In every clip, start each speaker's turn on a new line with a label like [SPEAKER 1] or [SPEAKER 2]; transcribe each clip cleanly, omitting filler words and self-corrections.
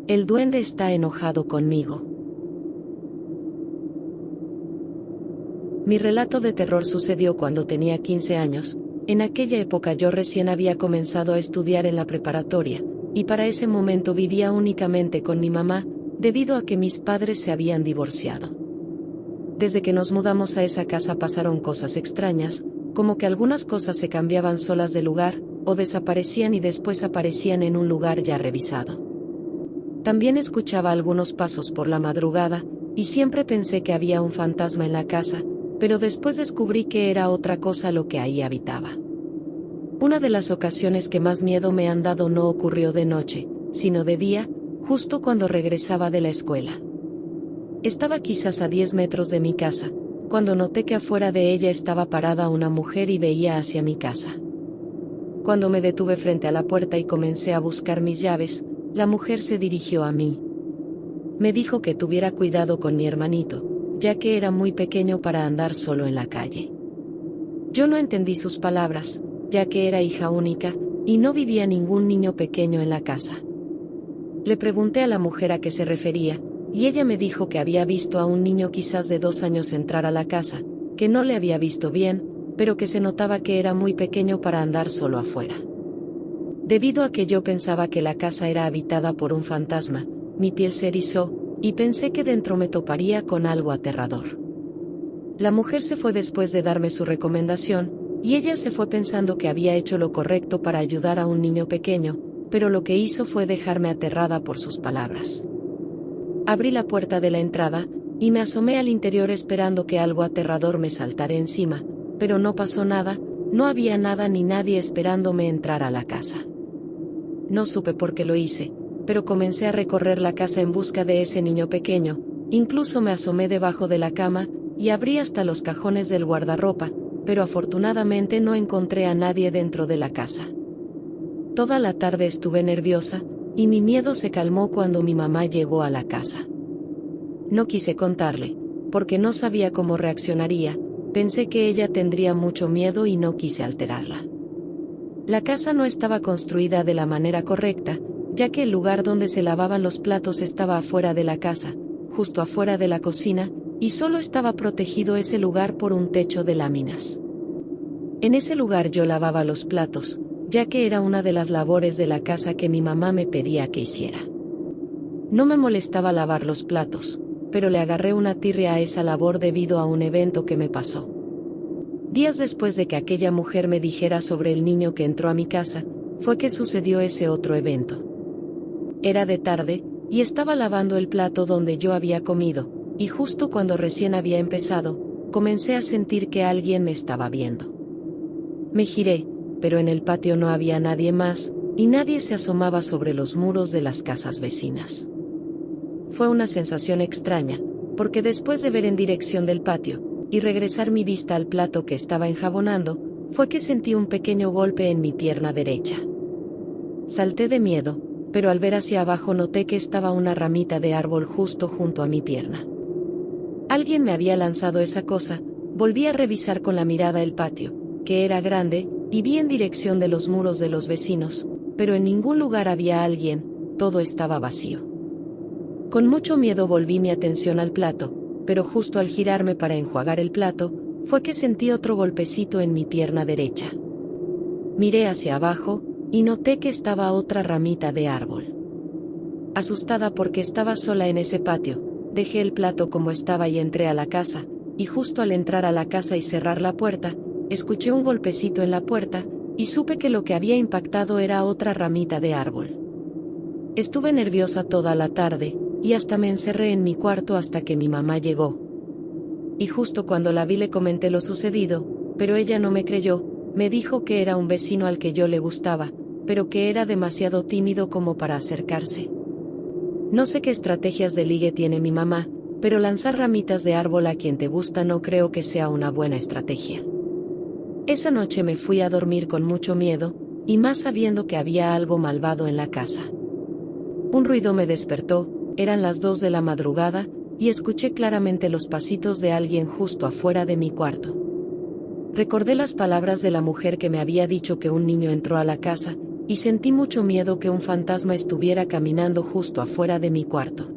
[SPEAKER 1] El duende está enojado conmigo. Mi relato de terror sucedió cuando tenía 15 años. En aquella época yo recién había comenzado a estudiar en la preparatoria, y para ese momento vivía únicamente con mi mamá, debido a que mis padres se habían divorciado. Desde que nos mudamos a esa casa pasaron cosas extrañas, como que algunas cosas se cambiaban solas de lugar, o desaparecían y después aparecían en un lugar ya revisado. También escuchaba algunos pasos por la madrugada, y siempre pensé que había un fantasma en la casa, pero después descubrí que era otra cosa lo que ahí habitaba. Una de las ocasiones que más miedo me han dado no ocurrió de noche, sino de día, justo cuando regresaba de la escuela. Estaba quizás a 10 metros de mi casa, cuando noté que afuera de ella estaba parada una mujer y veía hacia mi casa. Cuando me detuve frente a la puerta y comencé a buscar mis llaves, la mujer se dirigió a mí. Me dijo que tuviera cuidado con mi hermanito, ya que era muy pequeño para andar solo en la calle. Yo no entendí sus palabras, ya que era hija única, y no vivía ningún niño pequeño en la casa. Le pregunté a la mujer a qué se refería, y ella me dijo que había visto a un niño quizás de 2 años entrar a la casa, que no le había visto bien, pero que se notaba que era muy pequeño para andar solo afuera. Debido a que yo pensaba que la casa era habitada por un fantasma, mi piel se erizó, y pensé que dentro me toparía con algo aterrador. La mujer se fue después de darme su recomendación, y ella se fue pensando que había hecho lo correcto para ayudar a un niño pequeño, pero lo que hizo fue dejarme aterrada por sus palabras. Abrí la puerta de la entrada, y me asomé al interior esperando que algo aterrador me saltara encima, pero no pasó nada, no había nada ni nadie esperándome entrar a la casa. No supe por qué lo hice, pero comencé a recorrer la casa en busca de ese niño pequeño, incluso me asomé debajo de la cama, y abrí hasta los cajones del guardarropa, pero afortunadamente no encontré a nadie dentro de la casa. Toda la tarde estuve nerviosa, y mi miedo se calmó cuando mi mamá llegó a la casa. No quise contarle, porque no sabía cómo reaccionaría, pensé que ella tendría mucho miedo y no quise alterarla. La casa no estaba construida de la manera correcta, ya que el lugar donde se lavaban los platos estaba afuera de la casa, justo afuera de la cocina, y solo estaba protegido ese lugar por un techo de láminas. En ese lugar yo lavaba los platos, ya que era una de las labores de la casa que mi mamá me pedía que hiciera. No me molestaba lavar los platos, pero le agarré una tirria a esa labor debido a un evento que me pasó. Días después de que aquella mujer me dijera sobre el niño que entró a mi casa, fue que sucedió ese otro evento. Era de tarde, y estaba lavando el plato donde yo había comido, y justo cuando recién había empezado, comencé a sentir que alguien me estaba viendo. Me giré, pero en el patio no había nadie más, y nadie se asomaba sobre los muros de las casas vecinas. Fue una sensación extraña, porque después de ver en dirección del patio, y regresar mi vista al plato que estaba enjabonando, fue que sentí un pequeño golpe en mi pierna derecha. Salté de miedo, pero al ver hacia abajo noté que estaba una ramita de árbol justo junto a mi pierna. Alguien me había lanzado esa cosa. Volví a revisar con la mirada el patio, que era grande, y vi en dirección de los muros de los vecinos, pero en ningún lugar había alguien, todo estaba vacío. Con mucho miedo volví mi atención al plato, pero justo al girarme para enjuagar el plato, fue que sentí otro golpecito en mi pierna derecha. Miré hacia abajo, y noté que estaba otra ramita de árbol. Asustada porque estaba sola en ese patio, dejé el plato como estaba y entré a la casa, y justo al entrar a la casa y cerrar la puerta, escuché un golpecito en la puerta, y supe que lo que había impactado era otra ramita de árbol. Estuve nerviosa toda la tarde, y hasta me encerré en mi cuarto hasta que mi mamá llegó. Y justo cuando la vi le comenté lo sucedido, pero ella no me creyó, me dijo que era un vecino al que yo le gustaba, pero que era demasiado tímido como para acercarse. No sé qué estrategias de ligue tiene mi mamá, pero lanzar ramitas de árbol a quien te gusta no creo que sea una buena estrategia. Esa noche me fui a dormir con mucho miedo, y más sabiendo que había algo malvado en la casa. Un ruido me despertó, eran las 2 de la madrugada, y escuché claramente los pasitos de alguien justo afuera de mi cuarto. Recordé las palabras de la mujer que me había dicho que un niño entró a la casa, y sentí mucho miedo que un fantasma estuviera caminando justo afuera de mi cuarto.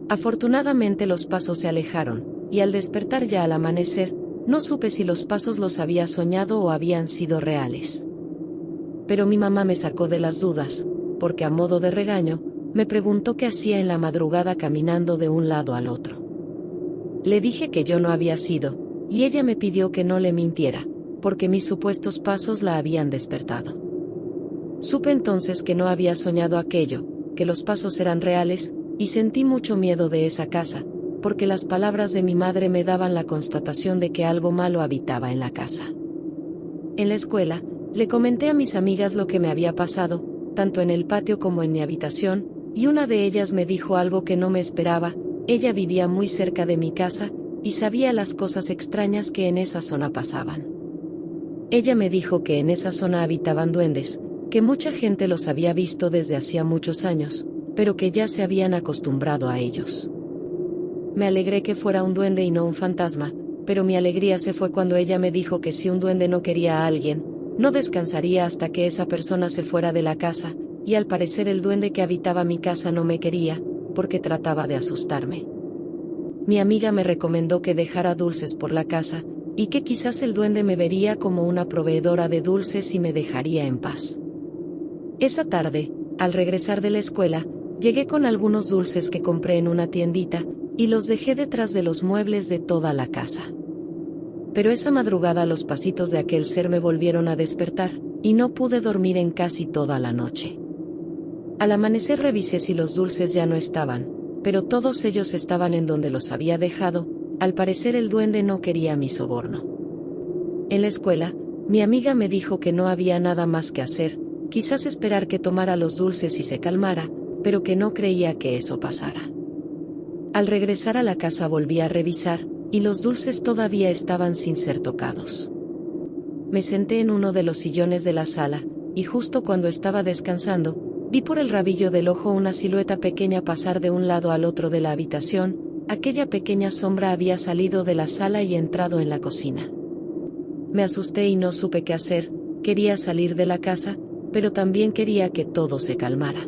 [SPEAKER 1] Afortunadamente los pasos se alejaron, y al despertar ya al amanecer, no supe si los pasos los había soñado o habían sido reales. Pero mi mamá me sacó de las dudas, porque a modo de regaño, me preguntó qué hacía en la madrugada caminando de un lado al otro. Le dije que yo no había sido, y ella me pidió que no le mintiera, porque mis supuestos pasos la habían despertado. Supe entonces que no había soñado aquello, que los pasos eran reales, y sentí mucho miedo de esa casa, porque las palabras de mi madre me daban la constatación de que algo malo habitaba en la casa. En la escuela, le comenté a mis amigas lo que me había pasado, tanto en el patio como en mi habitación, y una de ellas me dijo algo que no me esperaba. Ella vivía muy cerca de mi casa, y sabía las cosas extrañas que en esa zona pasaban. Ella me dijo que en esa zona habitaban duendes, que mucha gente los había visto desde hacía muchos años, pero que ya se habían acostumbrado a ellos. Me alegré que fuera un duende y no un fantasma, pero mi alegría se fue cuando ella me dijo que si un duende no quería a alguien, no descansaría hasta que esa persona se fuera de la casa, y al parecer el duende que habitaba mi casa no me quería, porque trataba de asustarme. Mi amiga me recomendó que dejara dulces por la casa, y que quizás el duende me vería como una proveedora de dulces y me dejaría en paz. Esa tarde, al regresar de la escuela, llegué con algunos dulces que compré en una tiendita, y los dejé detrás de los muebles de toda la casa. Pero esa madrugada los pasitos de aquel ser me volvieron a despertar, y no pude dormir en casi toda la noche. Al amanecer revisé si los dulces ya no estaban, pero todos ellos estaban en donde los había dejado. Al parecer el duende no quería mi soborno. En la escuela, mi amiga me dijo que no había nada más que hacer, quizás esperar que tomara los dulces y se calmara, pero que no creía que eso pasara. Al regresar a la casa volví a revisar, y los dulces todavía estaban sin ser tocados. Me senté en uno de los sillones de la sala, y justo cuando estaba descansando, vi por el rabillo del ojo una silueta pequeña pasar de un lado al otro de la habitación. Aquella pequeña sombra había salido de la sala y entrado en la cocina. Me asusté y no supe qué hacer. Quería salir de la casa, pero también quería que todo se calmara.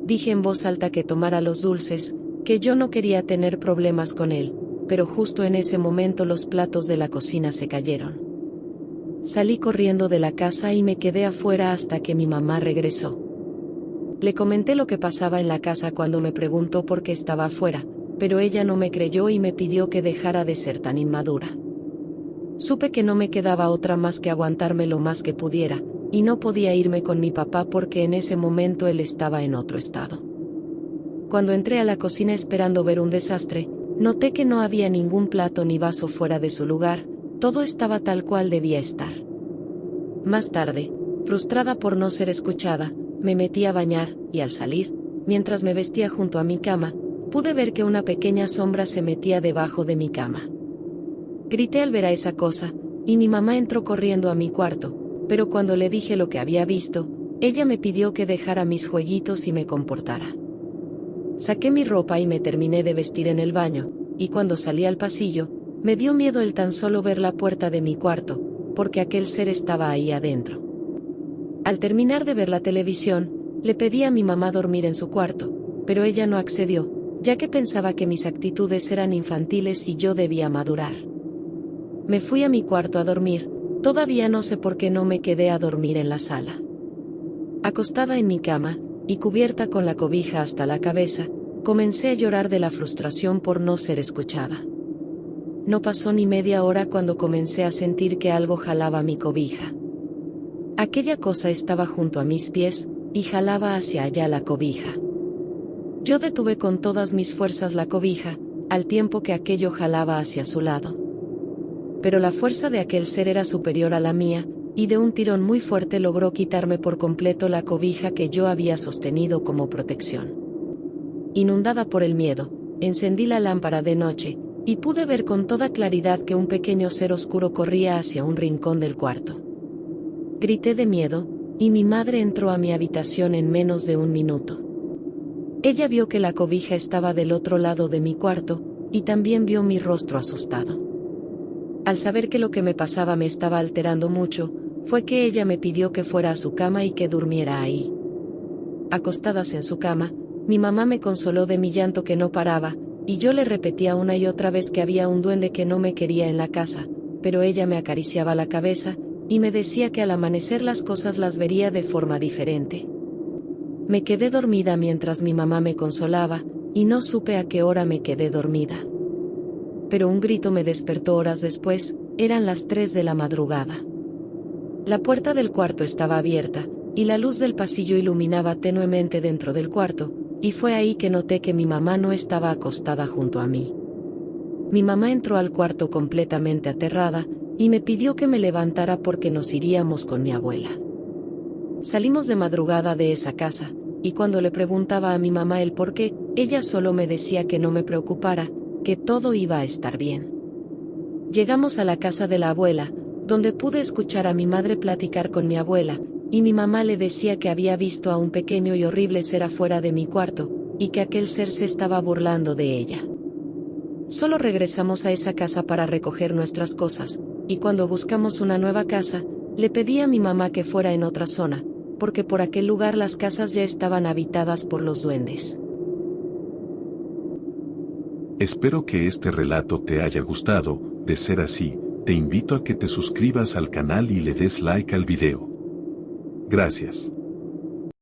[SPEAKER 1] Dije en voz alta que tomara los dulces, que yo no quería tener problemas con él, pero justo en ese momento los platos de la cocina se cayeron. Salí corriendo de la casa y me quedé afuera hasta que mi mamá regresó. Le comenté lo que pasaba en la casa cuando me preguntó por qué estaba afuera, pero ella no me creyó y me pidió que dejara de ser tan inmadura. Supe que no me quedaba otra más que aguantarme lo más que pudiera, y no podía irme con mi papá porque en ese momento él estaba en otro estado. Cuando entré a la cocina esperando ver un desastre, noté que no había ningún plato ni vaso fuera de su lugar, todo estaba tal cual debía estar. Más tarde, frustrada por no ser escuchada, me metí a bañar, y al salir, mientras me vestía junto a mi cama, pude ver que una pequeña sombra se metía debajo de mi cama. Grité al ver a esa cosa, y mi mamá entró corriendo a mi cuarto, pero cuando le dije lo que había visto, ella me pidió que dejara mis jueguitos y me comportara. Saqué mi ropa y me terminé de vestir en el baño, y cuando salí al pasillo, me dio miedo el tan solo ver la puerta de mi cuarto, porque aquel ser estaba ahí adentro. Al terminar de ver la televisión, le pedí a mi mamá dormir en su cuarto, pero ella no accedió, ya que pensaba que mis actitudes eran infantiles y yo debía madurar. Me fui a mi cuarto a dormir, todavía no sé por qué no me quedé a dormir en la sala. Acostada en mi cama, y cubierta con la cobija hasta la cabeza, comencé a llorar de la frustración por no ser escuchada. No pasó ni media hora cuando comencé a sentir que algo jalaba mi cobija. Aquella cosa estaba junto a mis pies, y jalaba hacia allá la cobija. Yo detuve con todas mis fuerzas la cobija, al tiempo que aquello jalaba hacia su lado. Pero la fuerza de aquel ser era superior a la mía, y de un tirón muy fuerte logró quitarme por completo la cobija que yo había sostenido como protección. Inundada por el miedo, encendí la lámpara de noche, y pude ver con toda claridad que un pequeño ser oscuro corría hacia un rincón del cuarto. Grité de miedo, y mi madre entró a mi habitación en menos de un minuto. Ella vio que la cobija estaba del otro lado de mi cuarto, y también vio mi rostro asustado. Al saber que lo que me pasaba me estaba alterando mucho, fue que ella me pidió que fuera a su cama y que durmiera ahí. Acostadas en su cama, mi mamá me consoló de mi llanto que no paraba, y yo le repetía una y otra vez que había un duende que no me quería en la casa, pero ella me acariciaba la cabeza, y me decía que al amanecer las cosas las vería de forma diferente. Me quedé dormida mientras mi mamá me consolaba, y no supe a qué hora me quedé dormida. Pero un grito me despertó horas después, eran las 3 de la madrugada. La puerta del cuarto estaba abierta, y la luz del pasillo iluminaba tenuemente dentro del cuarto, y fue ahí que noté que mi mamá no estaba acostada junto a mí. Mi mamá entró al cuarto completamente aterrada, y me pidió que me levantara porque nos iríamos con mi abuela. Salimos de madrugada de esa casa, y cuando le preguntaba a mi mamá el por qué, ella solo me decía que no me preocupara, que todo iba a estar bien. Llegamos a la casa de la abuela, donde pude escuchar a mi madre platicar con mi abuela, y mi mamá le decía que había visto a un pequeño y horrible ser afuera de mi cuarto, y que aquel ser se estaba burlando de ella. Solo regresamos a esa casa para recoger nuestras cosas, y cuando buscamos una nueva casa, le pedí a mi mamá que fuera en otra zona, porque por aquel lugar las casas ya estaban habitadas por los duendes.
[SPEAKER 2] Espero que este relato te haya gustado. De ser así, te invito a que te suscribas al canal y le des like al video. Gracias.